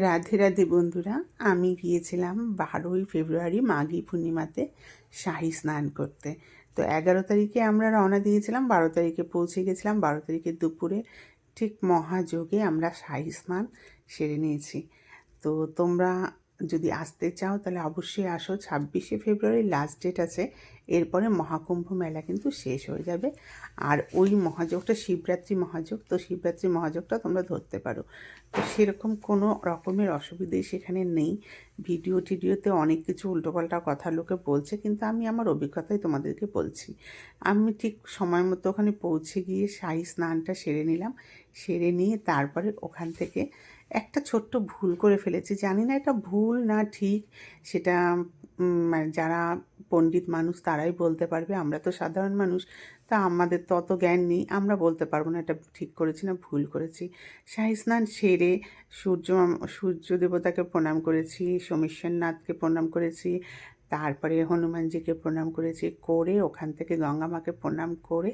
রাধে রাধে বন্ধুরা, আমি গিয়েছিলাম 12ই ফেব্রুয়ারি মাঘী পূর্ণিমাতে শাহী স্নান করতে। তো 11 তারিখে আমরা রওনা দিয়েছিলাম, 12 তারিখে পৌঁছে গেছিলাম। 12 তারিখে দুপুরে ঠিক মহাযোগে আমরা শাহী স্নান সেরে নিয়েছি। তো তোমরা যদি আসতে চাও তাহলে অবশ্যই আসো। 26শে ফেব্রুয়ারি লাস্ট ডেট আছে, এরপরে মহাকুম্ভ মেলা কিন্তু শেষ হয়ে যাবে। আর ওই মহাযোগটা শিবরাত্রি মহাযোগ, তো শিবরাত্রি মহাযোগটা তোমরা ধরতে পারো। তো সেরকম কোনো রকমের অসুবিধাই সেখানে নেই। ভিডিওতে অনেক কিছু উল্টোপাল্টা কথা লোকে বলছে, কিন্তু আমি আমার অভিজ্ঞতাই তোমাদেরকে বলছি। আমি ঠিক সময় মতো ওখানে পৌঁছে গিয়ে শাহী স্নানটা সেরে নিলাম। সেরে নিয়ে তারপরে ওখান থেকে একটা ছোট্ট ভুল করে ফেলেছি। জানি না এটা ভুল না ঠিক, সেটা মানে যারা পণ্ডিত মানুষ তারাই বলতে পারবে। আমরা তো সাধারণ মানুষ, তা আমাদের তো অত জ্ঞান নেই, আমরা বলতে পারবো না এটা ঠিক করেছি না ভুল করেছি। শাহী স্নান সেরে সূর্য দেবতাকে প্রণাম করেছি, সোমেশ্বরনাথকে প্রণাম করেছি, তারপরে হনুমানজিকে প্রণাম করেছি, করে ওখান থেকে গঙ্গা মাকে প্রণাম করে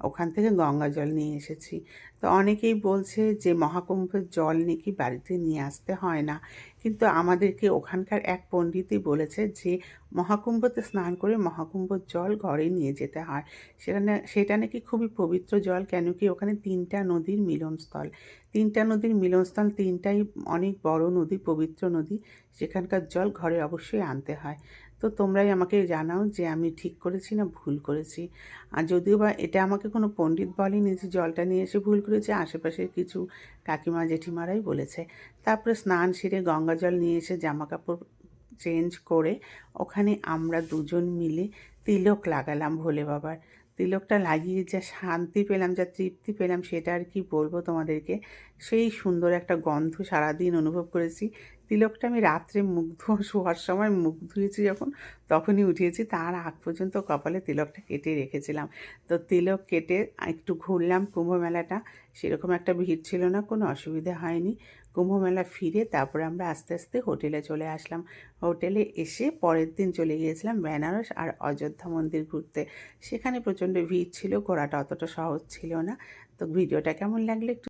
ওখান থেকে গঙ্গা জল নিয়ে এসেছি। তো অনেকেই বলছে যে মহাকুম্ভের জল নাকি বাড়িতে নিয়ে আসতে হয় না, কিন্তু আমাদেরকে ওখানকার এক পণ্ডিতই বলেছে যে মহাকুম্ভতে স্নান করে মহাকুম্ভর জল ঘরে নিয়ে যেতে হয়। সেটা নাকি খুবই পবিত্র জল, কেন কি ওখানে 3টা নদীর মিলনস্থল। 3টা নদীর মিলনস্থল, 3টাই অনেক বড় নদী, পবিত্র নদী, সেখানকার জল ঘরে অবশ্যই আনতে হয়। তো তোমরাই আমাকে জানাও যে আমি ঠিক করেছি না ভুল করেছি। আর যদিও বা এটা আমাকে কোনো পণ্ডিত বলেনি যে জলটা নিয়ে এসে ভুল করেছে, আশেপাশের কিছু কাকিমা জেঠিমারাই বলেছে। তারপরে স্নান সেরে গঙ্গা জল নিয়ে এসে জামা কাপড় চেঞ্জ করে ওখানে আমরা দুজন মিলে তিলক লাগালাম ভোলে বাবার। তিলকটা লাগিয়ে যা শান্তি পেলাম, যা তৃপ্তি পেলাম, সেটা আর কি বলবো তোমাদেরকে। সেই সুন্দর একটা গন্ধ সারাদিন অনুভব করেছি। তিলকটা আমি রাত্রে শোয়ার সময় মুখ ধুয়েছি যখন, তখনই উঠিয়েছি। তার আগ পর্যন্ত কপালে তিলকটা কেটে রেখেছিলাম। তো তিলক কেটে একটু ঘুরলাম কুম্ভ মেলাটা। সেরকম একটা ভিড় ছিল না, কোনো অসুবিধা হয়নি। কুম্ভ মেলা ফিরে তারপরে আমরা আস্তে আস্তে হোটেলে চলে আসলাম। হোটেলে এসে পরের দিন চলে গিয়েছিলাম বেনারস আর অযোধ্যা মন্দির ঘুরতে। সেখানে প্রচণ্ড ভিড় ছিল, ঘোরাটা অতটা সহজ ছিল না। তো ভিডিওটা কেমন লাগলো একটু